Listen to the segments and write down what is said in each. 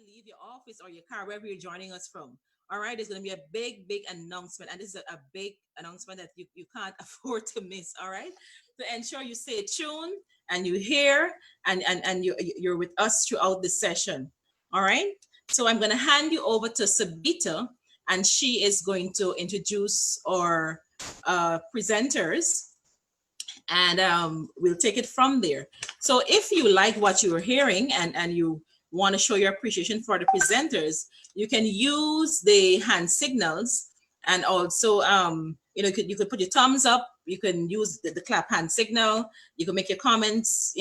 leave your office or your car, wherever you're joining us from. All right, there's going to be a big, big announcement, and this is a big announcement that you can't afford to miss. All right, to ensure you stay tuned and you hear and you're with us throughout the session. All right, so I'm going to hand you over to Sabita, and she is going to introduce our presenters, and we'll take it from there. So if you like what you're hearing and you want to show your appreciation for the presenters, you can use the hand signals, and also you could put your thumbs up, you can use the clap hand signal, you can make your comments,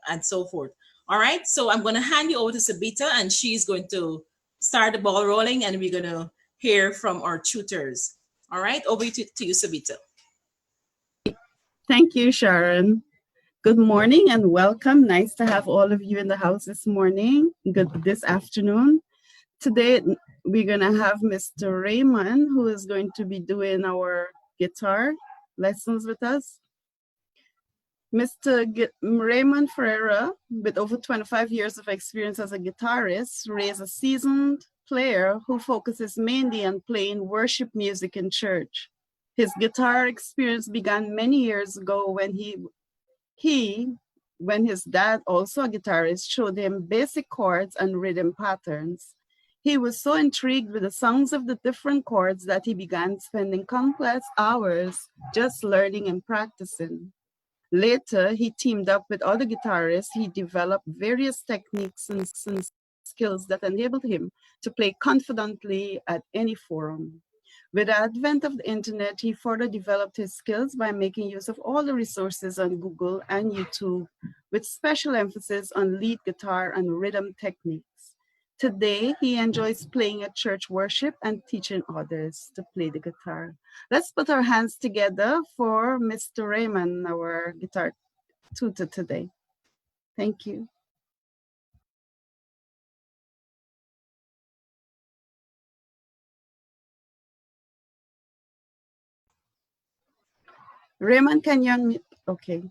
and so forth. All right, so I'm going to hand you over to Sabita, and she's going to start the ball rolling, and we're going to hear from our tutors. All right, over to you, Sabita. Thank you, Sharon. Good morning and welcome. Nice to have all of you in the house this morning, this afternoon. Today, we're going to have Mr. Raymond, who is going to be doing our guitar lessons with us. Mr. Raymond Ferreira, with over 25 years of experience as a guitarist, is a seasoned player who focuses mainly on playing worship music in church. His guitar experience began many years ago when when his dad, also a guitarist, showed him basic chords and rhythm patterns. He was so intrigued with the sounds of the different chords that he began spending countless hours just learning and practicing. Later, he teamed up with other guitarists. He developed various techniques and skills that enabled him to play confidently at any forum. With the advent of the internet, he further developed his skills by making use of all the resources on Google and YouTube, with special emphasis on lead guitar and rhythm techniques. Today, he enjoys playing at church worship and teaching others to play the guitar. Let's put our hands together for Mr. Raymond, our guitar tutor today. Thank you. Raymond, can you unmute? Okay.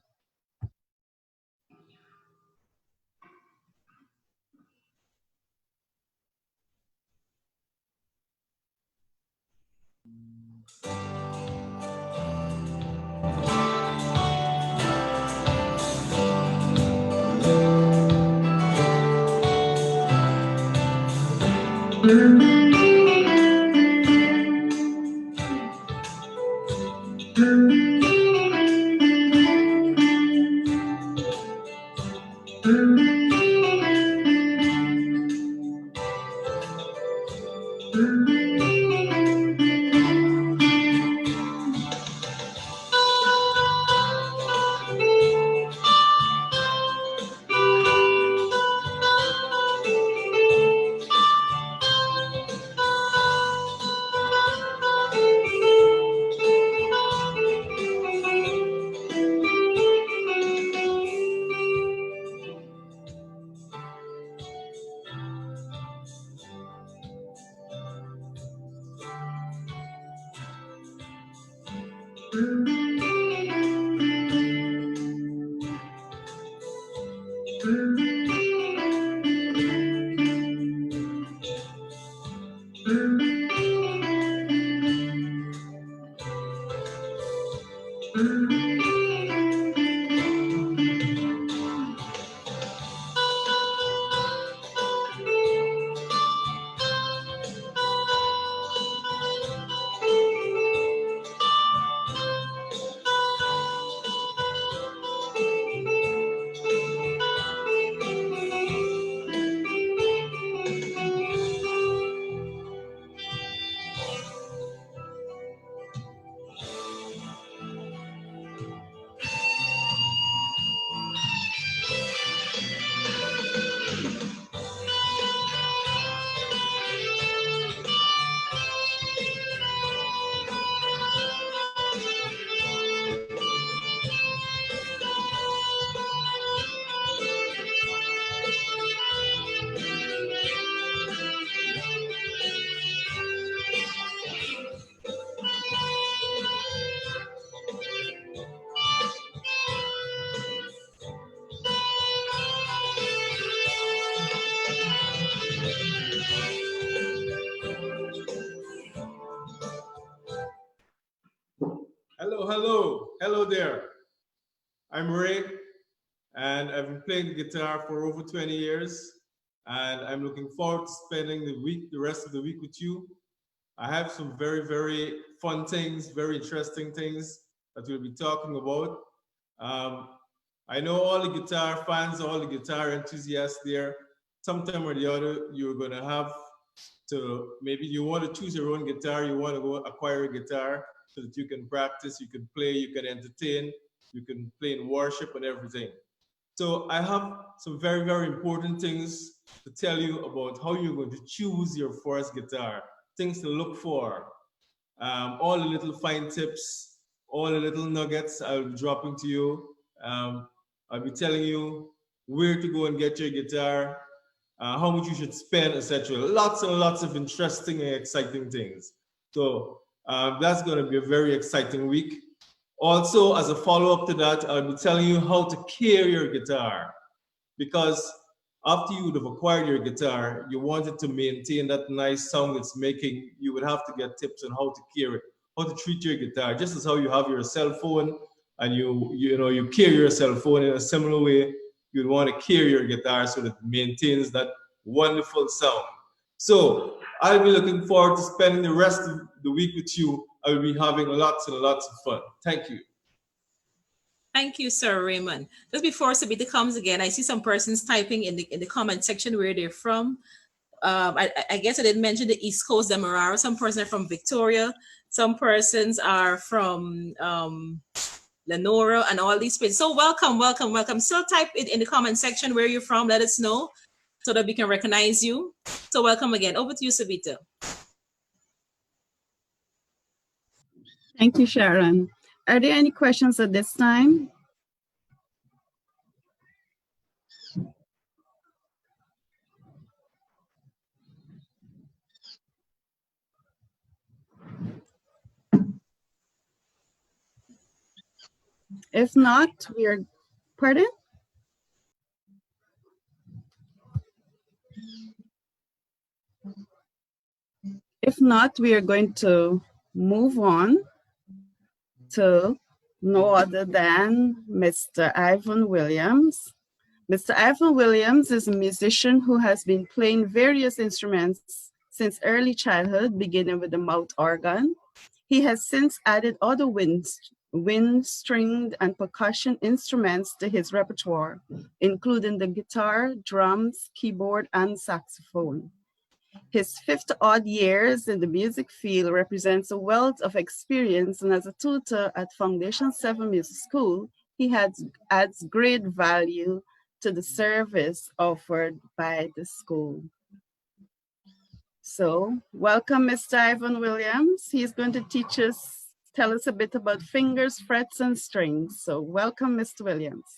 Hello there. I'm Ray, and I've been playing the guitar for over 20 years, and I'm looking forward to spending the rest of the week with you. I have some very, very fun things, very interesting things that we'll be talking about. Um, I know all the guitar fans, all the guitar enthusiasts there. Sometime or the other, you're gonna have to maybe you want to choose your own guitar, you want to go acquire a guitar so that you can practice, you can play, you can entertain, you can play in worship and everything. So I have some very, very important things to tell you about how you're going to choose your first guitar, things to look for, all the little fine tips, all the little nuggets I'll be dropping to you. I'll be telling you where to go and get your guitar, how much you should spend, etc. Lots and lots of interesting and exciting things. So that's going to be a very exciting week. Also, as a follow-up to that, I'll be telling you how to care your guitar, because after you would have acquired your guitar, you wanted to maintain that nice sound it's making, you would have to get tips on how to care it, how to treat your guitar, just as how you have your cell phone and you care your cell phone in a similar way, you'd want to care your guitar so that it maintains that wonderful sound. So I'll be looking forward to spending the rest of the week with you. I will be having lots and lots of fun. Thank you. Thank you, Sir Raymond. Just before Sabita comes again, I see some persons typing in the comment section where they're from. I guess I didn't mention the East Coast, Demerara. Some persons are from Victoria. Some persons are from Lenora and all these places. So welcome, welcome, welcome. Still type it in the comment section where you're from. Let us know so that we can recognize you. So welcome again. Over to you, Sabita. Thank you, Sharon. Are there any questions at this time? If not, we are, pardon? If not, we are going to move on to no other than Mr. Ivan Williams. Mr. Ivan Williams is a musician who has been playing various instruments since early childhood, beginning with the mouth organ. He has since added other wind, stringed, and percussion instruments to his repertoire, including the guitar, drums, keyboard, and saxophone. His 50-odd years in the music field represents a wealth of experience, and as a tutor at Foundation 7 Music School, he adds great value to the service offered by the school. So, welcome, Mr. Ivan Williams. He's going to tell us a bit about fingers, frets, and strings. So, welcome, Mr. Williams.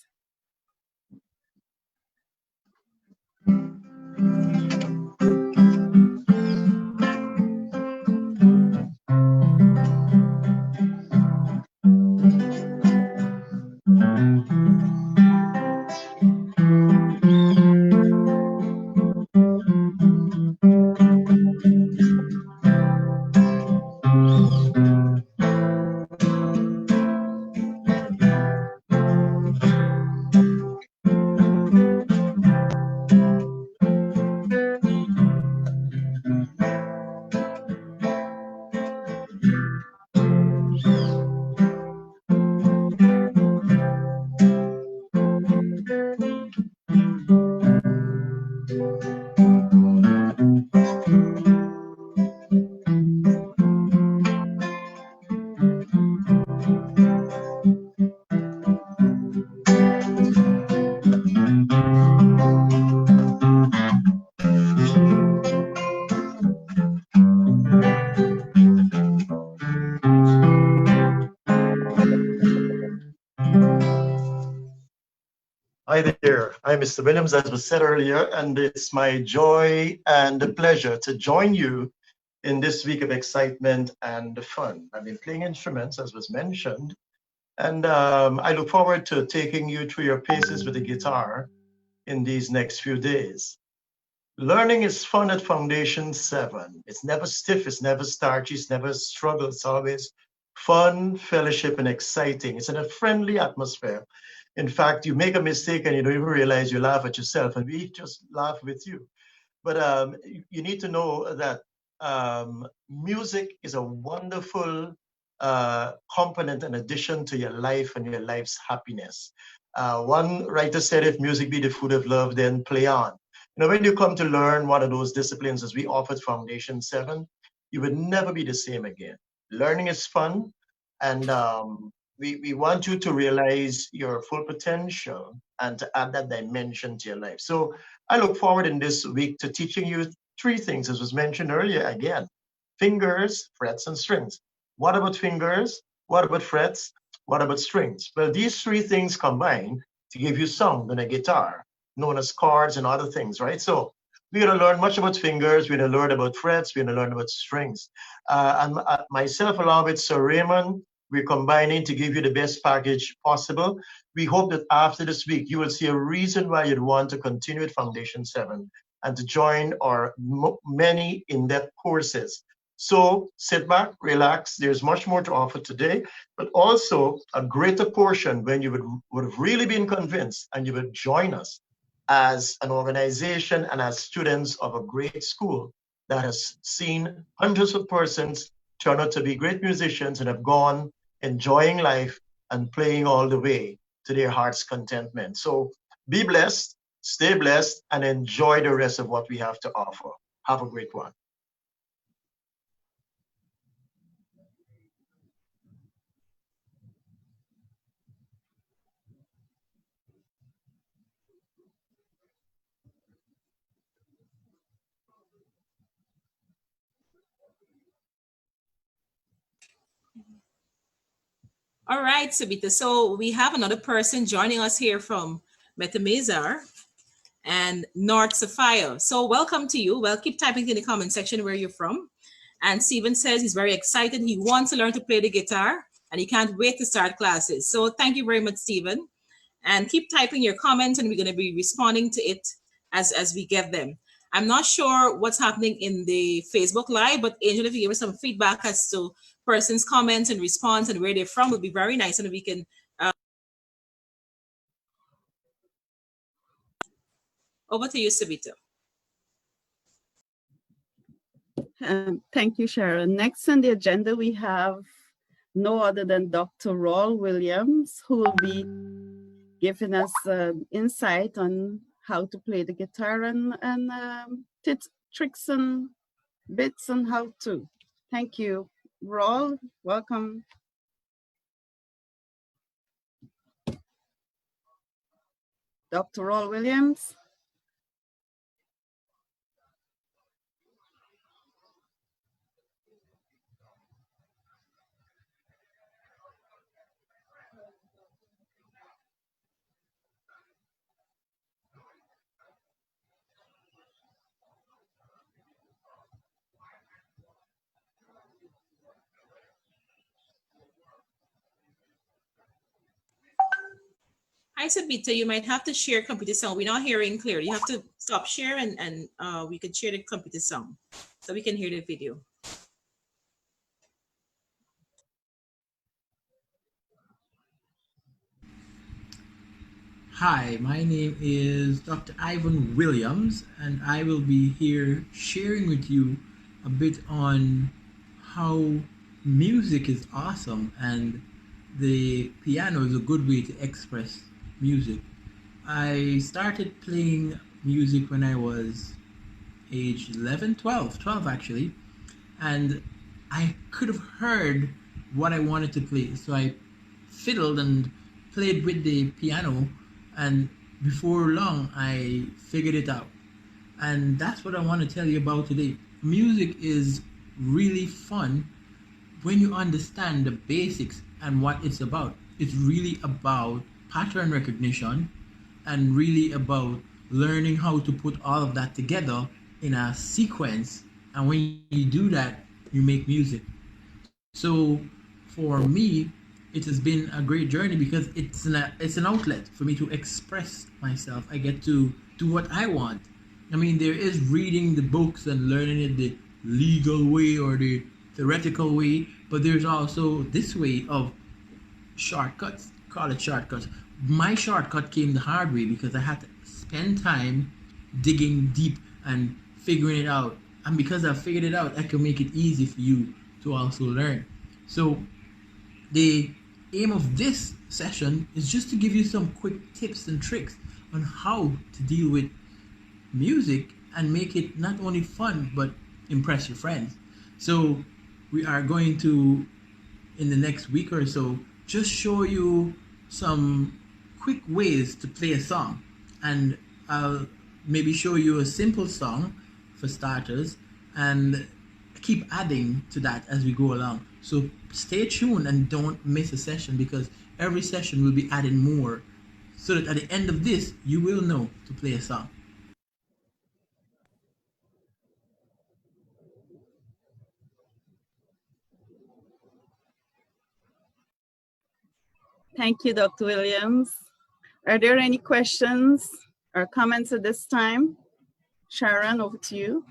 Hi there, I'm Mr. Williams, as was said earlier, and it's my joy and a pleasure to join you in this week of excitement and fun. I've been playing instruments, as was mentioned, and I look forward to taking you through your paces with the guitar in these next few days. Learning is fun at Foundation 7. It's never stiff, it's never starchy, it's never a struggle, it's always fun, fellowship, and exciting. It's in a friendly atmosphere. In fact, you make a mistake and you don't even realize you laugh at yourself, and we just laugh with you. But you need to know that music is a wonderful component and addition to your life and your life's happiness. One writer said, if music be the food of love, then play on. You know, when you come to learn one of those disciplines as we offered Foundation 7, you would never be the same again. Learning is fun, and we want you to realize your full potential and to add that dimension to your life. So I look forward in this week to teaching you three things, as was mentioned earlier again: fingers, frets, and strings. What about fingers? What about frets? What about strings? Well, these three things combine to give you sound on a guitar, known as chords and other things, right? So we're going to learn much about fingers, we're going to learn about frets, we're going to learn about strings. And myself, along with Sir Raymond, we're combining to give you the best package possible. We hope that after this week, you will see a reason why you'd want to continue with Foundation 7 and to join our many in-depth courses. So sit back, relax. There's much more to offer today, but also a greater portion when you would have really been convinced and you would join us as an organization and as students of a great school that has seen hundreds of persons turn out to be great musicians and have gone enjoying life and playing all the way to their heart's contentment. So be blessed, stay blessed, and enjoy the rest of what we have to offer. Have a great one. All right, Sabita. So we have another person joining us here from Metamizar and North Sapphire. So welcome to you. Well, keep typing in the comment section where you're from. And Stephen says he's very excited. He wants to learn to play the guitar and he can't wait to start classes. So thank you very much, Stephen. And keep typing your comments and we're going to be responding to it as we get them. I'm not sure what's happening in the Facebook Live, but Angel, if you give us some feedback as to person's comments and response and where they're from, would be very nice. And we can over to you, Sabita. Thank you, Sharon. Next on the agenda, we have no other than Dr. Raul Williams, who will be giving us insight on how to play the guitar and tips, tricks and bits on how to. Thank you. Raul, welcome. Dr. Raul Williams. Hi, Sabita. You might have to share computer sound. We're not hearing clearly. You have to stop share and we can share the computer sound so we can hear the video. Hi, my name is Dr. Ivan Williams, and I will be here sharing with you a bit on how music is awesome and the piano is a good way to express music. I started playing music when I was age 12 actually, and I could have heard what I wanted to play, so I fiddled and played with the piano, and before long I figured it out. And that's what I want to tell you about today. Music is really fun when you understand the basics and what it's about. It's really about pattern recognition and really about learning how to put all of that together in a sequence. And when you do that, you make music. So for me, it has been a great journey because it's an outlet for me to express myself. I get to do what I want. I mean, there is reading the books and learning it the legal way or the theoretical way, but there's also this way of shortcuts. Call it shortcuts. My shortcut came the hard way because I had to spend time digging deep and figuring it out. And because I figured it out, I can make it easy for you to also learn. So the aim of this session is just to give you some quick tips and tricks on how to deal with music and make it not only fun but impress your friends. So we are going to, in the next week or so, just show you some quick ways to play a song, and I'll maybe show you a simple song for starters and keep adding to that as we go along. So stay tuned and don't miss a session, because every session will be adding more, so that at the end of this you will know to play a song. Thank you, Dr. Williams. Are there any questions or comments at this time? Sharon, over to you.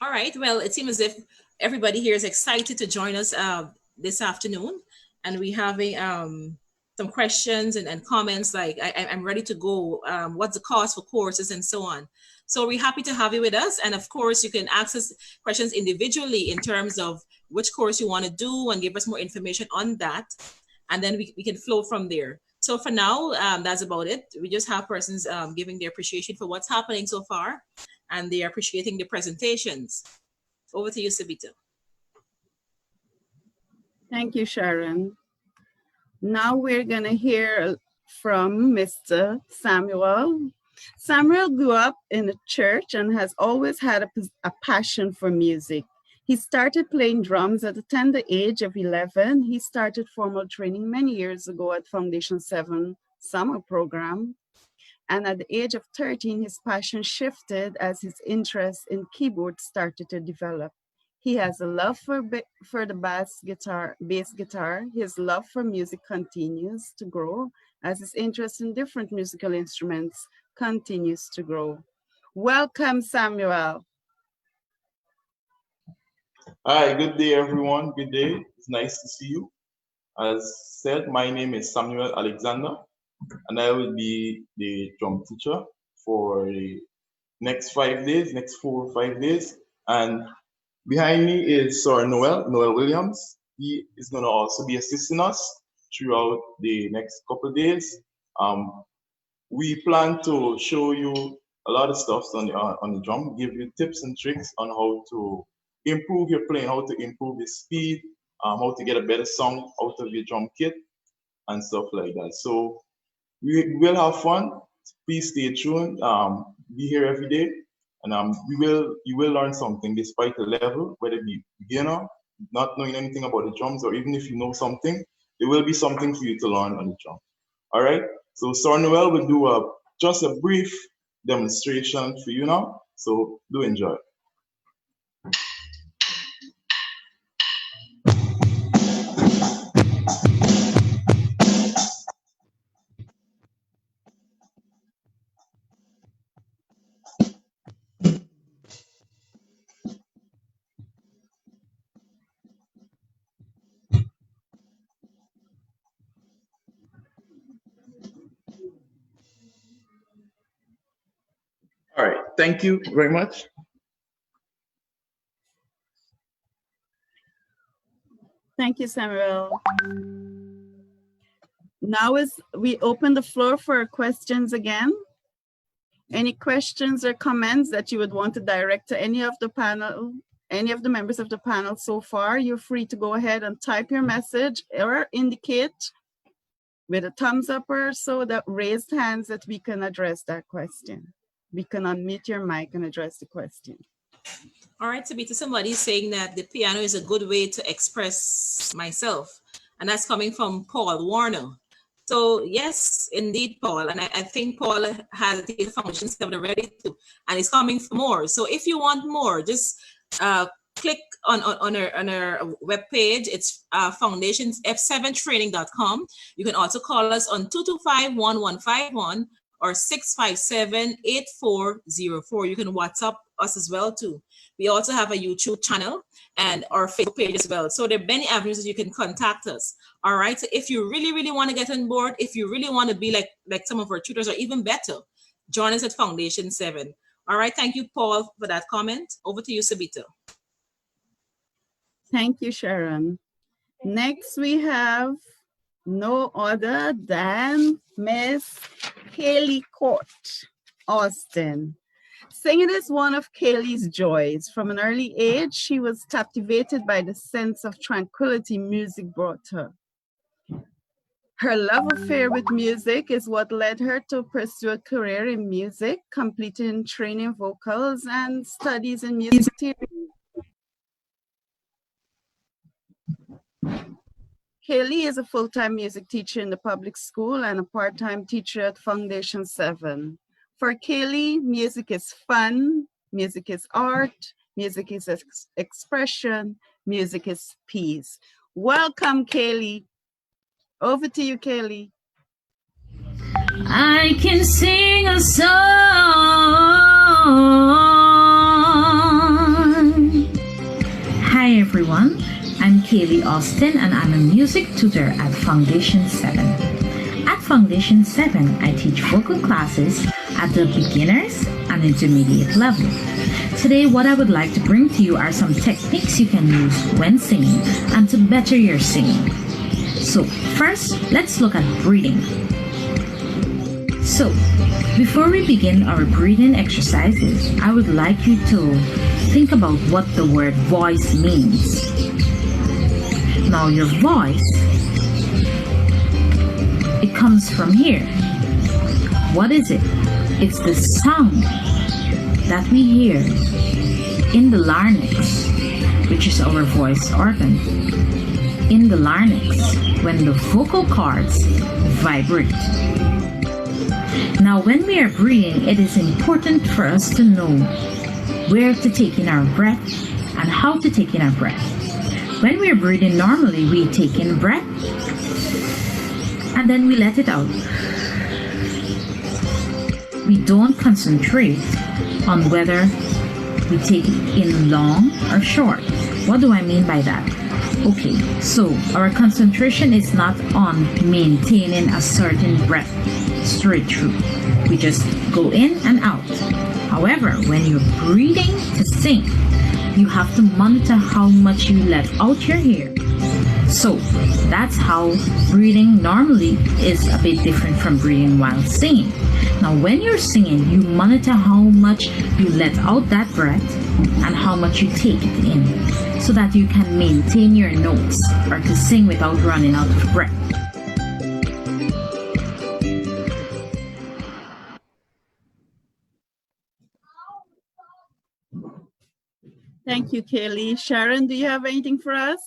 All right. Well, it seems as if everybody here is excited to join us this afternoon, and we're having some questions and comments like, I'm ready to go. What's the cost for courses and so on. So we're happy to have you with us. And of course, you can access questions individually in terms of which course you want to do and give us more information on that. And then we can flow from there. So for now, that's about it. We just have persons giving their appreciation for what's happening so far, and they are appreciating the presentations. Over to you, Sabita. Thank you, Sharon. Now we're going to hear from Mr. Samuel. Samuel grew up in a church and has always had a passion for music. He started playing drums at the tender age of 11. He started formal training many years ago at Foundation 7 summer program. And at the age of 13, his passion shifted as his interest in keyboard started to develop. He has a love for the bass guitar. His love for music continues to grow as his interest in different musical instruments continues to grow. Welcome, Samuel. Hi, good day, everyone. Good day. It's nice to see you. As said, my name is Samuel Alexander, and I will be the drum teacher for the next 5 days, next 4 or 5 days. And behind me is Sir Noel Williams. He is going to also be assisting us throughout the next couple of days. We plan to show you a lot of stuff on the drum, give you tips and tricks on how to improve your playing, how to improve the speed, how to get a better sound out of your drum kit and stuff like that. So we will have fun. Please stay tuned. Be here every day, and you will learn something despite the level, whether it be beginner, not knowing anything about the drums, or even if you know something, there will be something for you to learn on the drum. All right. So Sir Noel will do just a brief demonstration for you now. So do enjoy. All right, thank you very much. Thank you, Samuel. Now we open the floor for questions again. Any questions or comments that you would want to direct to any of the panel, any of the members of the panel so far, you're free to go ahead and type your message or indicate with a thumbs up or so, that raised hands, that we can address that question. We can unmute your mic and address the question. All right, Tabitha, somebody's saying that the piano is a good way to express myself, and that's coming from Paul Warner. So yes, indeed, Paul, and I think Paul has the Foundation 7 already too, and it's coming for more. So if you want more, just click on our webpage. It's foundationsf7training.com. You can also call us on 225-1151 or 657-8404. You can WhatsApp us as well too. We also have a YouTube channel and our Facebook page as well. So there are many avenues that you can contact us. All right. So if you really, really want to get on board, if you really want to be like some of our tutors or even better, join us at Foundation 7. All right. Thank you, Paul, for that comment. Over to you, Sabita. Thank you, Sharon. Next, we have no other than Miss Kaylee Court Austin. Singing is one of Kaylee's joys. From an early age, she was captivated by the sense of tranquility music brought her. Her love affair with music is what led her to pursue a career in music, completing training vocals and studies in music theory. Kaylee is a full-time music teacher in the public school and a part-time teacher at Foundation 7. For Kaylee, music is fun, music is art, music is expression, music is peace. Welcome, Kaylee. Over to you, Kaylee. I can sing a song. Hi everyone, I'm Kaylee Austin and I'm a music tutor at Foundation 7. At Foundation 7, I teach vocal classes at the beginners and intermediate level. Today, what I would like to bring to you are some techniques you can use when singing and to better your singing. So first, let's look at breathing. So, before we begin our breathing exercises, I would like you to think about what the word voice means. Now, your voice, it comes from here. What is it? It's the sound that we hear in the larynx, which is our voice organ. In the larynx, when the vocal cords vibrate. Now, when we are breathing, it is important for us to know where to take in our breath and how to take in our breath. When we are breathing normally, we take in breath and then we let it out. We don't concentrate on whether we take it in long or short. What do I mean by that? Okay, so our concentration is not on maintaining a certain breath straight through. We just go in and out. However, when you're breathing to sing, you have to monitor how much you let out your air. So that's how breathing normally is a bit different from breathing while singing. Now, when you're singing, you monitor how much you let out that breath and how much you take it in, so that you can maintain your notes or to sing without running out of breath. Thank you, Kaylee. Sharon, do you have anything for us?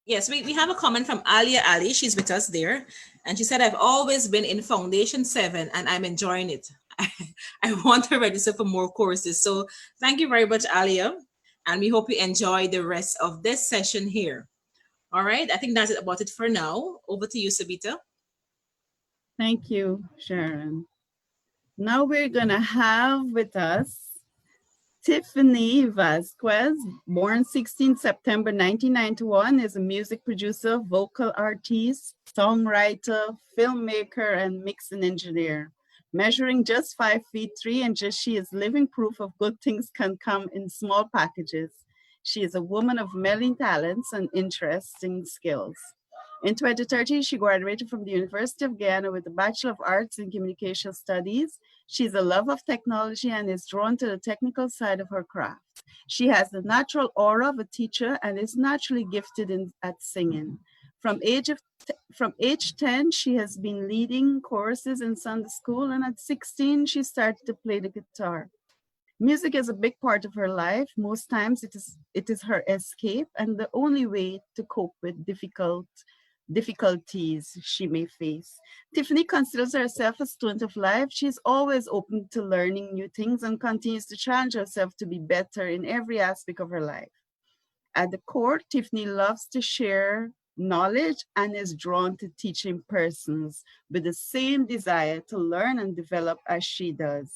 Yes, we have a comment from Alia Ali. She's with us there. And she said, I've always been in Foundation 7 and I'm enjoying it. I want to register for more courses. So thank you very much, Alia. And we hope you enjoy the rest of this session here. All right, I think that's about it for now. Over to you, Sabita. Thank you, Sharon. Now we're gonna have with us Tiffany Vasquez, born 16 September 1991, is a music producer, vocal artist, songwriter, filmmaker, and mixing engineer. Measuring just 5'3" and she is living proof of good things can come in small packages. She is a woman of many talents and interesting skills. In 2013, she graduated from the University of Guyana with a Bachelor of Arts in Communication Studies. She's a lover of technology and is drawn to the technical side of her craft. She has the natural aura of a teacher and is naturally gifted at singing. From age 10, she has been leading choruses in Sunday school, and at 16, she started to play the guitar. Music is a big part of her life. Most times it is her escape and the only way to cope with difficulties she may face. Tiffany considers herself a student of life. She's always open to learning new things and continues to challenge herself to be better in every aspect of her life. At the core, Tiffany loves to share knowledge and is drawn to teaching persons with the same desire to learn and develop as she does.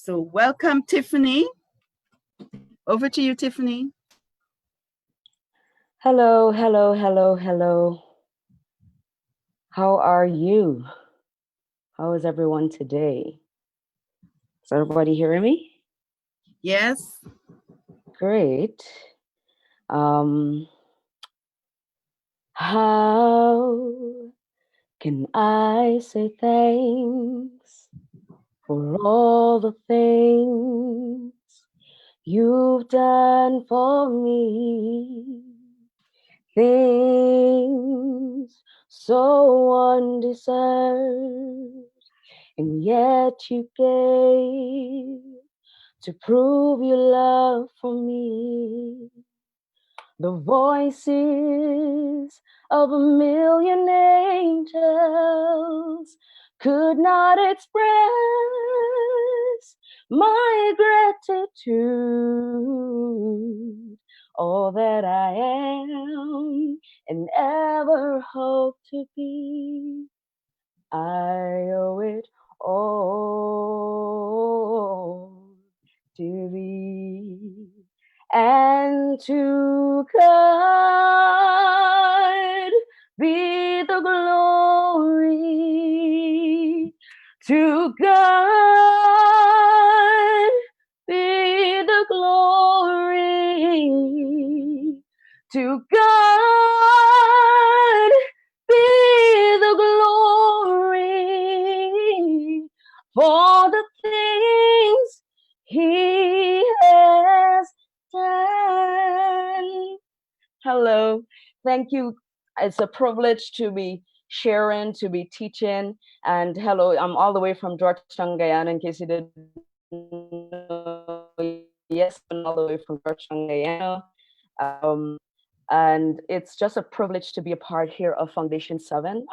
So welcome, Tiffany. Over to you, Tiffany. Hello, hello, hello, hello. How are you? How is everyone today? Is everybody hearing me? Yes. Great. How can I say thanks for all the things you've done for me? Things so undeserved, and yet you gave to prove your love for me. The voices of a million angels could not express my gratitude. All that I am and ever hope to be, I owe it all to thee. And to God be the glory. To God be the glory. To God be the glory for the things He has done. Hello, thank you. It's a privilege to be sharing, to be teaching. And hello, I'm all the way from Georgetown, Guyana, in case you didn't know. Yes, I'm all the way from Georgetown, Guyana. And it's just a privilege to be a part here of Foundation 7.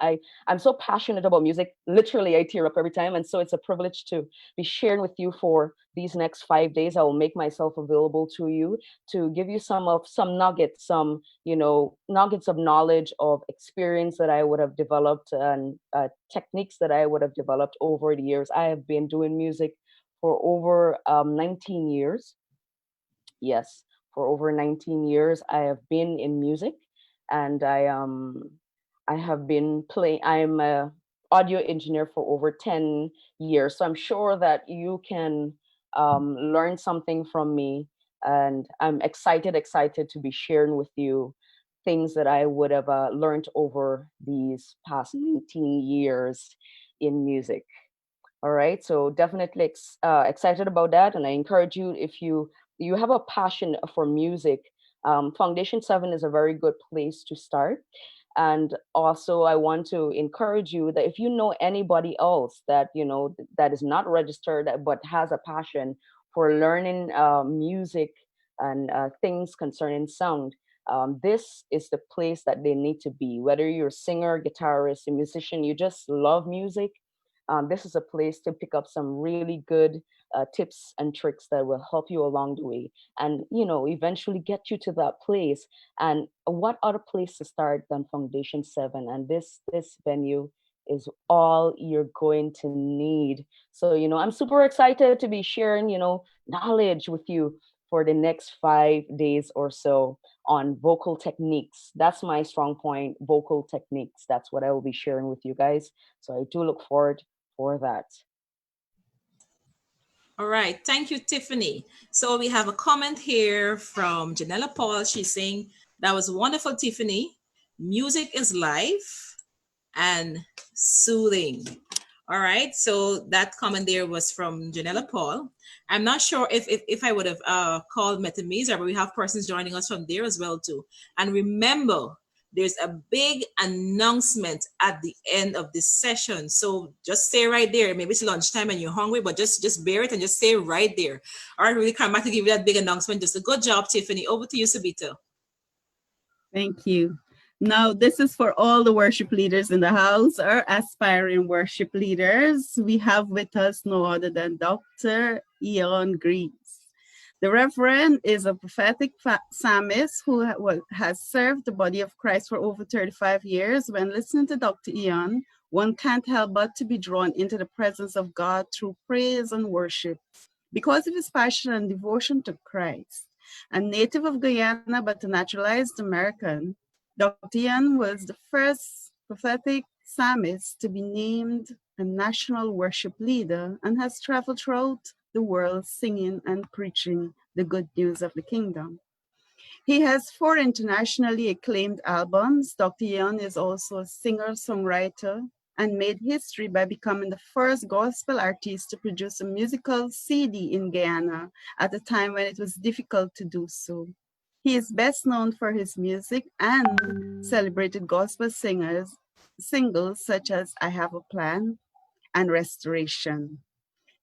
I'm so passionate about music. Literally, I tear up every time. And so it's a privilege to be sharing with you for these next 5 days. I will make myself available to you to give you some nuggets, nuggets of knowledge, of experience that I would have developed, and techniques that I would have developed over the years. I have been doing music for over 19 years. Yes, for over 19 years, I have been in music, and I have been playing. I'm a audio engineer for over 10 years, so I'm sure that you can learn something from me, and I'm excited to be sharing with you things that I would have learned over these past 19 years in music. All right, so definitely excited about that, and I encourage you, if you have a passion for music, Foundation 7 is a very good place to start. And also, I want to encourage you that if you know anybody else that that is not registered but has a passion for learning music and things concerning sound, this is the place that they need to be. Whether you're a singer, guitarist, a musician, you just love music, this is a place to pick up some really good tips and tricks that will help you along the way, and eventually get you to that place. And what other place to start than Foundation 7? And this venue is all you're going to need. So I'm super excited to be sharing knowledge with you for the next 5 days or so on vocal techniques. That's my strong point, vocal techniques. That's what I will be sharing with you guys. So I do look forward for that. All right, thank you, Tiffany. So we have a comment here from Janella Paul. She's saying, that was wonderful, Tiffany. Music is life and soothing. All right, so that comment there was from Janella Paul. I'm not sure if I would have called Metamesa, but we have persons joining us from there as well too. And remember, there's a big announcement at the end of this session. So just stay right there. Maybe it's lunchtime and you're hungry, but just bear it and just stay right there. All right, really come back to give you that big announcement. Just a good job, Tiffany. Over to you, Sabito. Thank you. Now, this is for all the worship leaders in the house, or aspiring worship leaders. We have with us no other than Dr. Ian Greaves. The Reverend is a prophetic psalmist who has served the body of Christ for over 35 years. When listening to Dr. Ian, one can't help but to be drawn into the presence of God through praise and worship. Because of his passion and devotion to Christ. A native of Guyana but a naturalized American, Dr. Ian was the first prophetic psalmist to be named a national worship leader and has traveled throughout the world singing and preaching the good news of the kingdom. He has 4 internationally acclaimed albums. Dr. Ian is also a singer-songwriter and made history by becoming the first gospel artist to produce a musical CD in Guyana at a time when it was difficult to do so. He is best known for his music and celebrated gospel singles such as I Have a Plan and Restoration.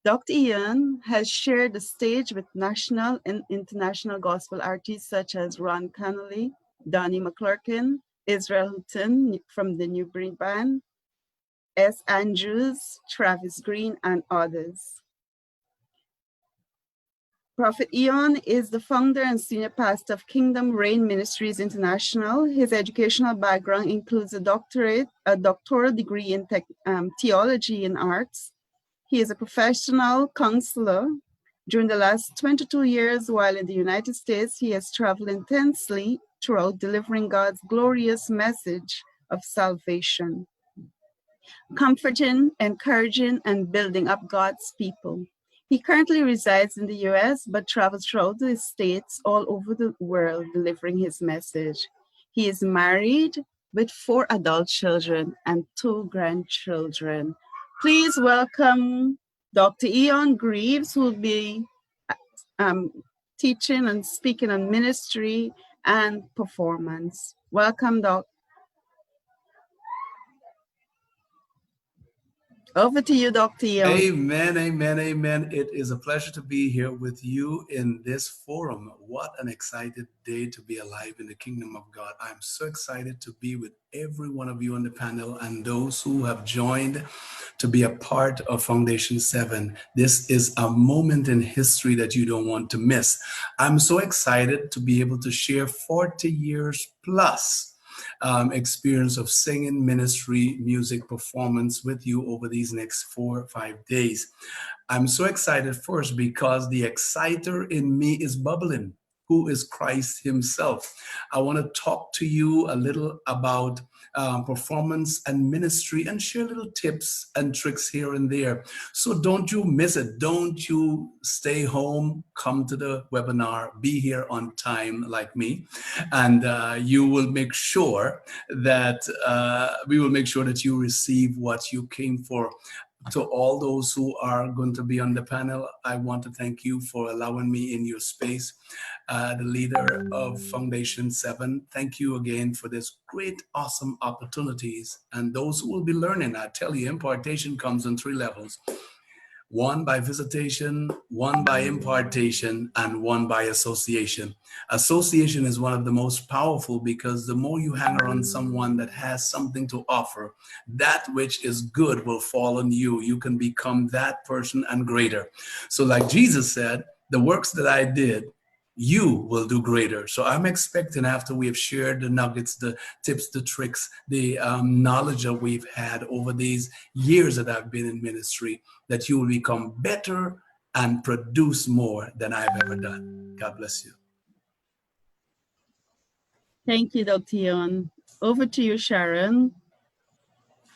Dr. Ian has shared the stage with national and international gospel artists such as Ron Connolly, Donnie McClurkin, Israel Houghton from the New Breed Band, S. Andrews, Travis Green, and others. Prophet Ian is the founder and senior pastor of Kingdom Reign Ministries International. His educational background includes a doctoral degree in theology and arts. He is a professional counselor. During the last 22 years while in the United States, he has traveled intensely throughout delivering God's glorious message of salvation, comforting, encouraging, and building up God's people. He currently resides in the US, but travels throughout the states all over the world delivering his message. He is married with 4 adult children and 2 grandchildren. Please welcome Dr. Ian Greaves, who will be teaching and speaking on ministry and performance. Welcome, Doc. Over to you, Dr. Ian. Amen, amen, amen. It is a pleasure to be here with you in this forum. What an excited day to be alive in the kingdom of God. I'm so excited to be with every one of you on the panel and those who have joined to be a part of Foundation 7. This is a moment in history that you don't want to miss. I'm so excited to be able to share 40 years plus experience of singing, ministry, music, performance with you over these next 4 or 5 days. I'm so excited first because the exciter in me is bubbling, who is Christ himself. I want to talk to you a little about performance and ministry and share little tips and tricks here and there. So don't you miss it. Don't you stay home, come to the webinar, be here on time like me, and you will make sure that we will make sure that you receive what you came for. To all those who are going to be on the panel, I want to thank you for allowing me in your space. The leader of Foundation 7, thank you again for this great, awesome opportunities. And those who will be learning, I tell you, impartation comes on 3 levels. 1 by visitation, 1 by impartation, and 1 by association. Association is one of the most powerful because the more you hang around someone that has something to offer, that which is good will fall on you. You can become that person and greater. So like Jesus said, the works that I did, you will do greater. So I'm expecting after we have shared the nuggets, the tips, the tricks, the knowledge that we've had over these years that I've been in ministry, that you will become better and produce more than I've ever done. God bless you. Thank you, Dr. Ian. Over to you, Sharon.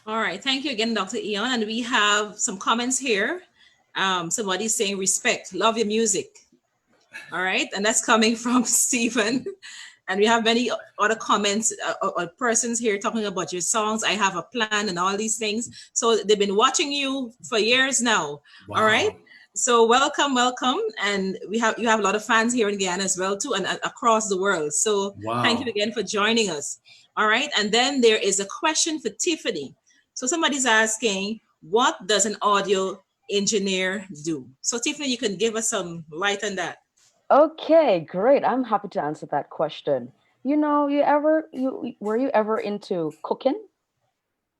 All right. Thank you again, Dr. Ian. And we have some comments here. Somebody's saying respect, love your music. All right. And that's coming from Stephen. And we have many other comments or persons here talking about your songs. I have a plan and all these things. So they've been watching you for years now. Wow. All right. So welcome. And you have a lot of fans here in Guyana as well too, and across the world. So wow. Thank you again for joining us. All right. And then there is a question for Tiffany. So somebody's asking, what does an audio engineer do? So Tiffany, you can give us some light on that. Okay, great. I'm happy to answer that question. You know, were you ever into cooking?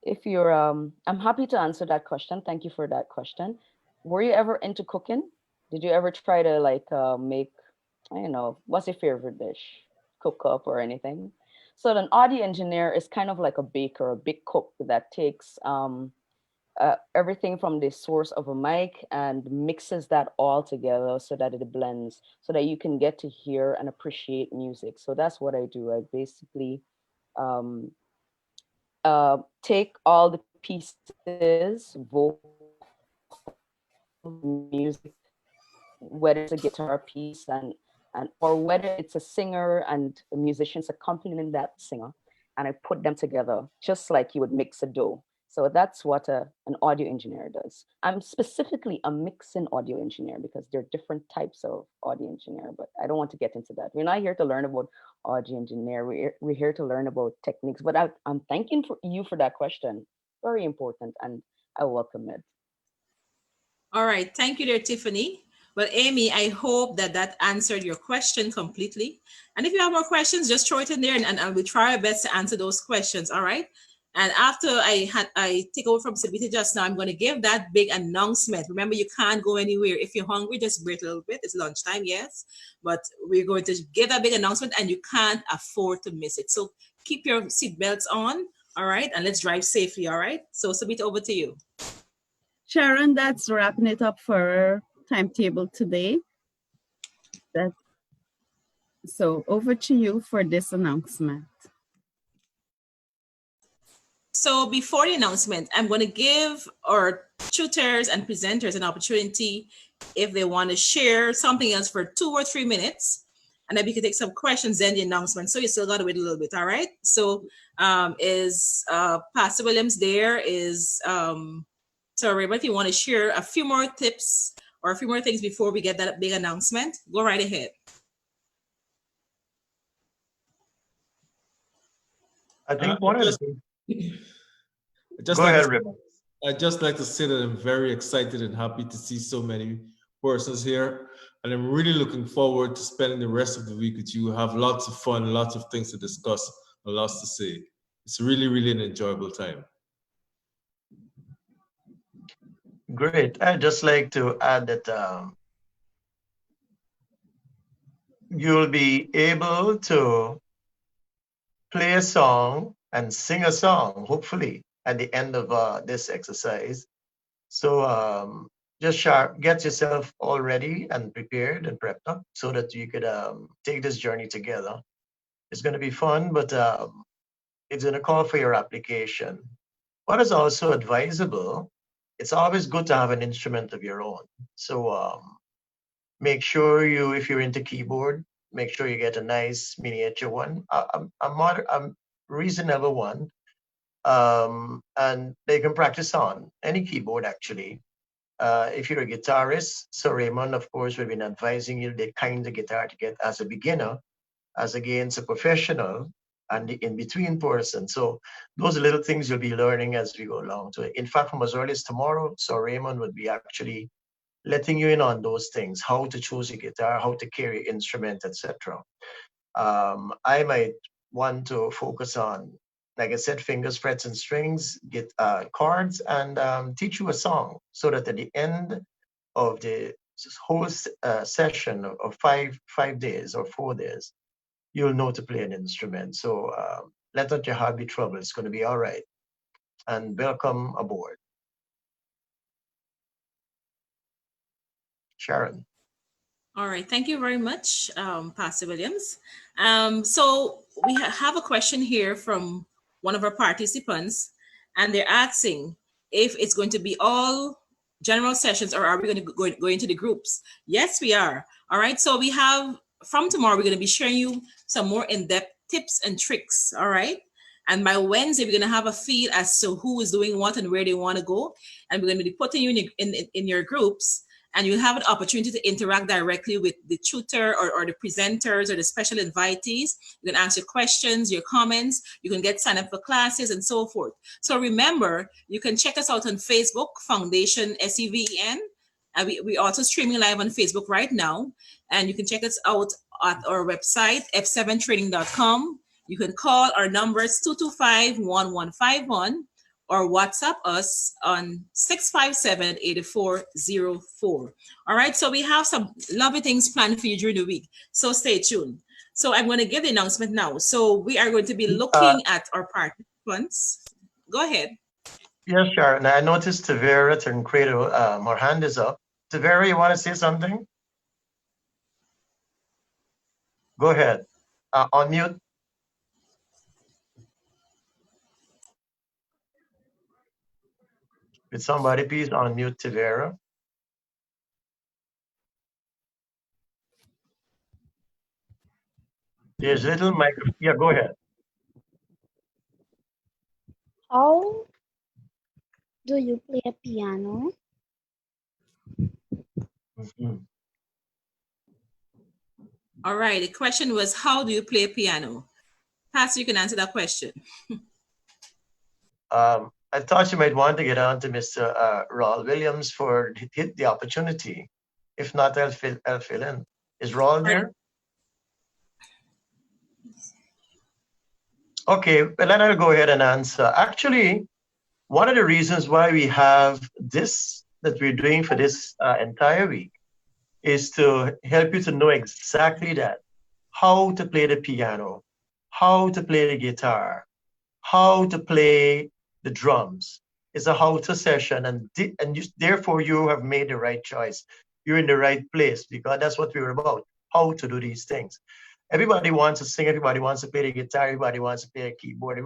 If you're, I'm happy to answer that question. Thank you for that question. Were you ever into cooking? Did you ever try to make, I don't know, what's your favorite dish? Cook up or anything? So an audio engineer is kind of like a baker, a big cook that takes everything from the source of a mic and mixes that all together so that it blends, so that you can get to hear and appreciate music. So that's what I do. I basically take all the pieces, vocal, music, whether it's a guitar piece and or whether it's a singer and a musician's accompanying that singer, and I put them together just like you would mix a dough. So that's what an audio engineer does. I'm specifically a mixing audio engineer because there are different types of audio engineer, but I don't want to get into that. We're not here to learn about audio engineer. We're here to learn about techniques. But I'm thanking you for that question. Very important, and I welcome it. All right, thank you there, Tiffany. Well, Amy, I hope that answered your question completely. And if you have more questions, just throw it in there and I will try our best to answer those questions, all right? And after I take over from Sabita just now, I'm going to give that big announcement. Remember, you can't go anywhere. If you're hungry, just wait a little bit. It's lunchtime, yes. But we're going to give that big announcement and you can't afford to miss it. So keep your seatbelts on, all right? And let's drive safely, all right? So Sabita, over to you. Sharon, that's wrapping it up for our timetable today. So over to you for this announcement. So before the announcement, I'm going to give our tutors and presenters an opportunity if they want to share something else for 2 or 3 minutes, and then we can take some questions then the announcement. So you still got to wait a little bit, all right? So is Pastor Williams there? So Raymond, if you want to share a few more tips or a few more things before we get that big announcement, go right ahead. I think one of the things. I'd just like to say that I'm very excited and happy to see so many persons here. And I'm really looking forward to spending the rest of the week with you. Have lots of fun, lots of things to discuss, and lots to say. It's really, really an enjoyable time. Great. I'd just like to add that you'll be able to play a song and sing a song, hopefully, at the end of this exercise. So just get yourself all ready and prepared and prepped up so that you could take this journey together. It's going to be fun, but it's going to call for your application. What is also advisable, it's always good to have an instrument of your own. So make sure if you're into keyboard, make sure you get a nice miniature one, a reasonable one, and they can practice on any keyboard actually. If you're a guitarist, so Raymond, of course, we've been advising you the kind of guitar to get as a beginner, as against a professional, and the in-between person. So those are little things you'll be learning as we go along. So in fact, from as early as tomorrow, so Raymond would be actually letting you in on those things, how to choose a guitar, how to carry instrument, etc. I might want to focus on, like I said, fingers, frets, and strings, get chords, and teach you a song so that at the end of the whole session of 5 days or 4 days, you'll know to play an instrument. So let not your heart be troubled. It's going to be all right. And welcome aboard. Sharon. All right, thank you very much, Pastor Williams. So we have a question here from one of our participants, and they're asking if it's going to be all general sessions or are we going to go into the groups? Yes, we are. All right, so we have, from tomorrow, we're going to be sharing you some more in-depth tips and tricks, all right? And by Wednesday, we're going to have a feel as to who is doing what and where they want to go. And we're going to be putting you in your groups, and you'll have an opportunity to interact directly with the tutor or the presenters or the special invitees. You can ask your questions, your comments, you can get signed up for classes and so forth. So remember, you can check us out on Facebook, Foundation SEVEN. And we also streaming live on Facebook right now. And you can check us out at our website, f7training.com. You can call our numbers 225-1151 or WhatsApp us on 657-8404. All right, so we have some lovely things planned for you during the week. So stay tuned. So I'm going to give the announcement now. So we are going to be looking at our participants. Go ahead. Yes, Sharon. I noticed Tavera Tancredo, her hand is up. Tavera, you want to say something? Go ahead. Unmute. Could somebody please unmute Tavera? There's little microphone. Yeah, go ahead. How do you play a piano? Mhm. All right. The question was, how do you play piano? Pastor, you can answer that question. I thought you might want to get on to Mr. Raul Williams for the opportunity. If not, I'll fill in. Is Raul there? Okay, well, then I'll go ahead and answer. Actually, one of the reasons why we have this that we're doing for this entire week is to help you to know exactly that, how to play the piano, how to play the guitar, how to play the drums. It's a how-to session, and therefore you have made the right choice. You're in the right place because that's what we're about, how to do these things. Everybody wants to sing, everybody wants to play the guitar, everybody wants to play a keyboard,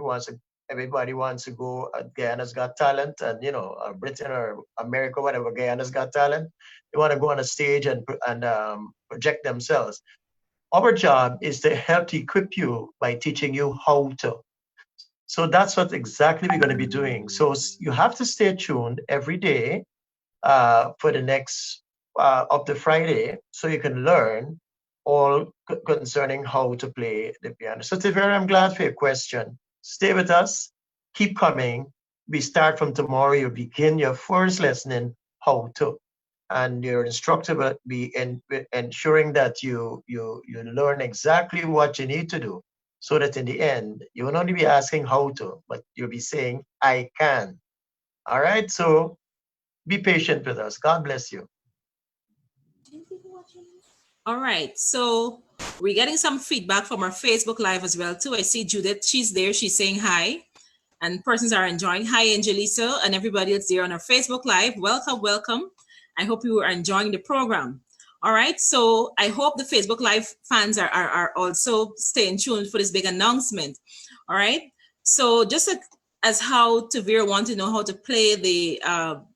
everybody wants to go Guyana's Got Talent, and Britain or America, whatever, Guyana's Got Talent. They want to go on a stage and project themselves. Our job is to help to equip you by teaching you how to. So that's what exactly we're going to be doing. So you have to stay tuned every day for the next up to Friday, so you can learn all concerning how to play the piano. So Tivera, I'm glad for your question. Stay with us. Keep coming. We start from tomorrow. You begin your first lesson in how to. And your instructor will be ensuring that you learn exactly what you need to do, so that in the end, you will not only be asking how to, but you'll be saying, I can. All right, so be patient with us. God bless you. All right, so we're getting some feedback from our Facebook Live as well too. I see Judith, she's there, she's saying hi, and persons are enjoying. Hi, Angelisa, and everybody that's there on our Facebook Live. Welcome, welcome. I hope you are enjoying the program. All right, so I hope the Facebook Live fans are also staying tuned for this big announcement. All right, so just as how Tavir wants to know how to play the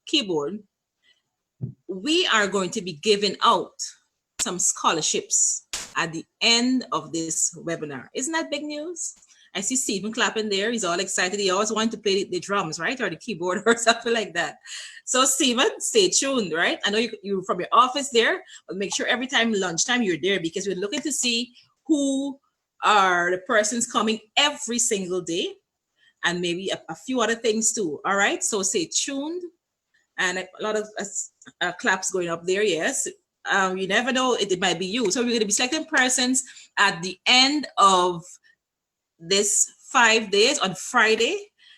keyboard, we are going to be giving out some scholarships at the end of this webinar. Isn't that big news? I see Stephen clapping there. He's all excited. He always wanted to play the drums, right? Or the keyboard or something like that. So Stephen, stay tuned, right? I know you're from your office there, but make sure every time lunchtime you're there, because we're looking to see who are the persons coming every single day, and maybe a few other things too. All right, so stay tuned. And a lot of claps going up there, yes. You never know, it might be you. So we're going to be selecting persons at the end of this 5 days on Friday.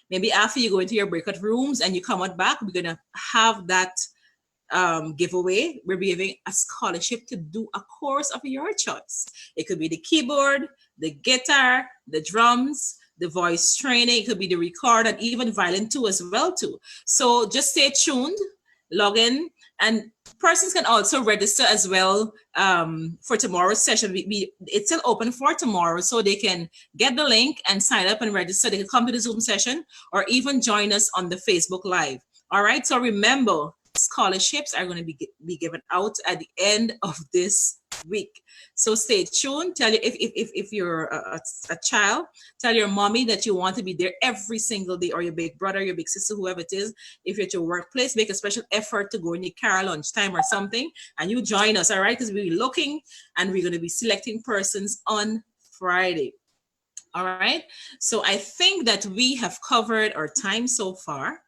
Maybe after you go into your breakout rooms and you come out back, we're going to have that giveaway. We're giving a scholarship to do a course of your choice. It could be the keyboard, the guitar, the drums, the voice training. It could be the record, and even violin too as well too. So just stay tuned, log in, and persons can also register as well for tomorrow's session. It's still open for tomorrow, so they can get the link and sign up and register. They can come to the Zoom session or even join us on the Facebook Live. All right, so remember, scholarships are going to be given out at the end of this week. So stay tuned. Tell you if you're a child, tell your mommy that you want to be there every single day, or your big brother, your big sister, whoever it is. If you're at your workplace, make a special effort to go in your car lunchtime or something, and you join us, all right? Because we're looking and we're going to be selecting persons on Friday. All right. So I think that we have covered our time so far,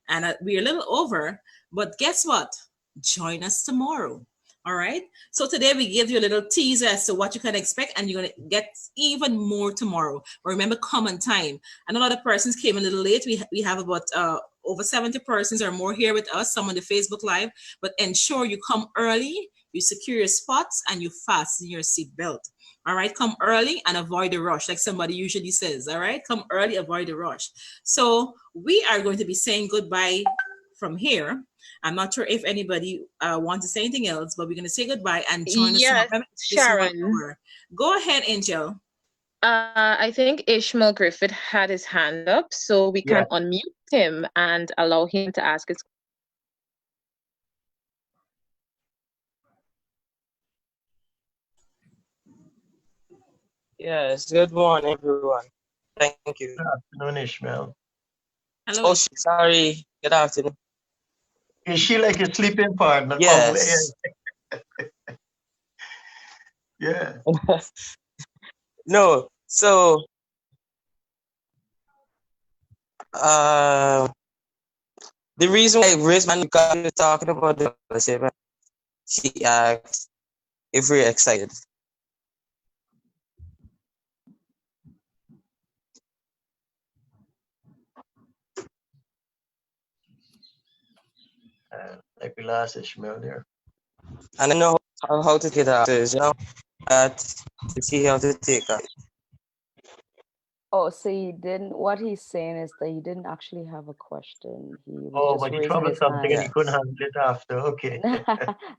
and we're a little over, but guess what? Join us tomorrow. All right. So today we give you a little teaser as to what you can expect, and you're going to get even more tomorrow. But remember, come on time. I know a lot of persons came a little late. We have about over 70 persons or more here with us, some on the Facebook Live, but ensure you come early, you secure your spots, and you fasten your seatbelt. All right, come early and avoid the rush, like somebody usually says. All right, come early, avoid the rush. So we are going to be saying goodbye from here. I'm not sure if anybody wants to say anything else, but we're going to say goodbye and join us Yes, tomorrow. Sharon. Go ahead, Angel. I think Ishmael Griffith had his hand up, so we Yeah. can unmute him and allow him to ask his. Yes, good morning, everyone. Thank you. Good afternoon, Ishmael. Hello. Oh, sorry. Good afternoon. Is she like a sleeping partner? Yes. Yeah. No, so the reason why I raised my hand because we were talking about the fellowship, and she asked if we're excited. Like we lost Ishmael there. And I know how to get answers, that to see how to take it. Oh, so he didn't. What he's saying is that he didn't actually have a question. He was Oh, just but he raising troubled his something and he hand. couldn't handle it after. Okay.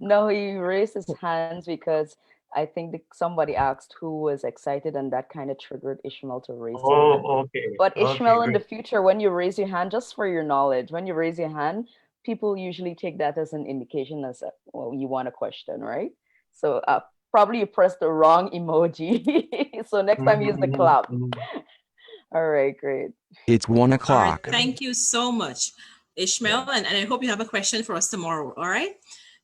No, he raised his hands because I think somebody asked who was excited, and that kind of triggered Ishmael to raise his hand. Oh, okay. But Ishmael, in the Great. future, when you raise your hand, just for your knowledge, when you raise your hand, people usually take that as an indication as well, you want a question, right? So probably you pressed the wrong emoji. So next time use the clap. All right, great. It's 1 All right, o'clock. thank you so much, Ishmael, and I hope you have a question for us tomorrow. All right,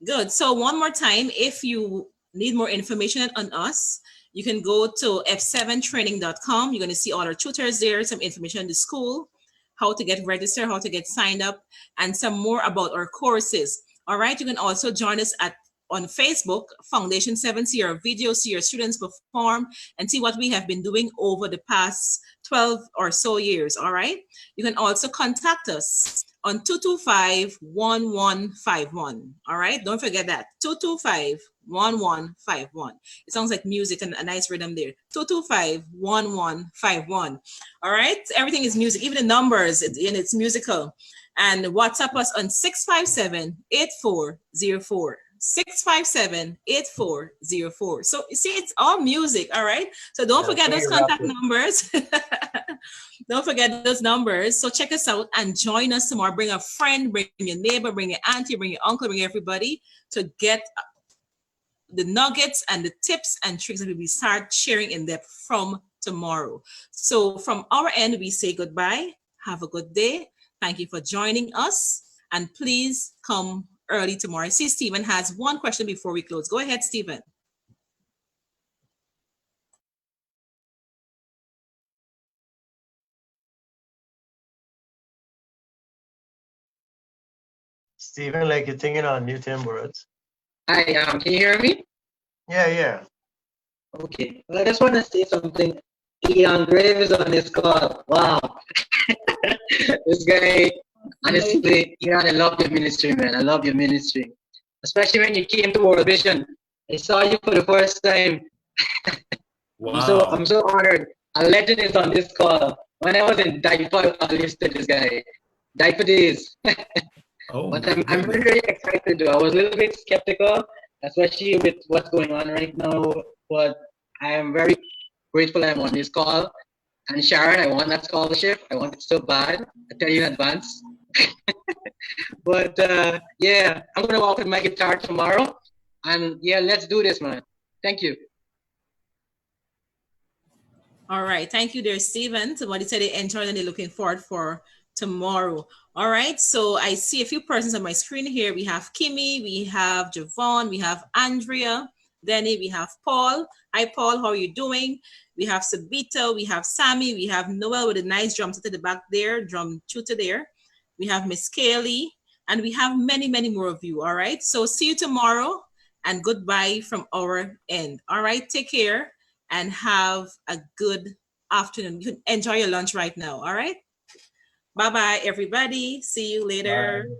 good. So one more time, if you need more information on us, you can go to f7training.com. You're going to see all our tutors there, some information on the school, how to get registered, how to get signed up, and some more about our courses. All right, you can also join us on Facebook, Foundation 7, see our videos, see our students perform, and see what we have been doing over the past 12 or so years. All right, you can also contact us on 225-1151. All right, don't forget that, 225-1151. It sounds like music and a nice rhythm there. 225-1151. All right, everything is music, even the numbers, and it's musical. And WhatsApp us on 657-8404. 657-8404. So you see, it's all music. All right, so don't forget those contact numbers. Don't forget those numbers. So check us out and join us tomorrow. Bring a friend, bring your neighbor, bring your auntie, bring your uncle, bring everybody to get the nuggets and the tips and tricks that we start sharing in depth from tomorrow. So from our end, we say goodbye. Have a good day. Thank you for joining us, and please come early tomorrow. I see Stephen has one question before we close. Go ahead, Stephen. Stephen, like you're thinking on mute him words. Hi, can you hear me? Yeah. Okay. Well, I just want to say something. Ian Graves on this call. Wow. This guy, honestly, Ian, I love your ministry, man. I love your ministry. Especially when you came to World Vision. I saw you for the first time. Wow. I'm so honored. A legend is on this call. When I was in diaper, I listed this guy. Diaper days. But I'm really, really excited though. I was a little bit skeptical, especially with what's going on right now. But I am very grateful I'm on this call. And Sharon, I want that scholarship. I want it so bad. I tell you in advance. But yeah, I'm gonna walk with my guitar tomorrow. And yeah, let's do this, man. Thank you. All right. Thank you there, Stephen. Somebody said they enjoyed and they're looking forward for tomorrow. All right. So I see a few persons on my screen here. We have Kimmy, we have Javon, we have Andrea, Denny, we have Paul. Hi, Paul. How are you doing? We have Sabito, we have Sammy, we have Noel with a nice drum set at the back there, drum tutor there. We have Miss Kaylee, and we have many, many more of you. All right. So see you tomorrow, and goodbye from our end. All right. Take care and have a good afternoon. You can enjoy your lunch right now. All right. Bye-bye, everybody. See you later. Bye.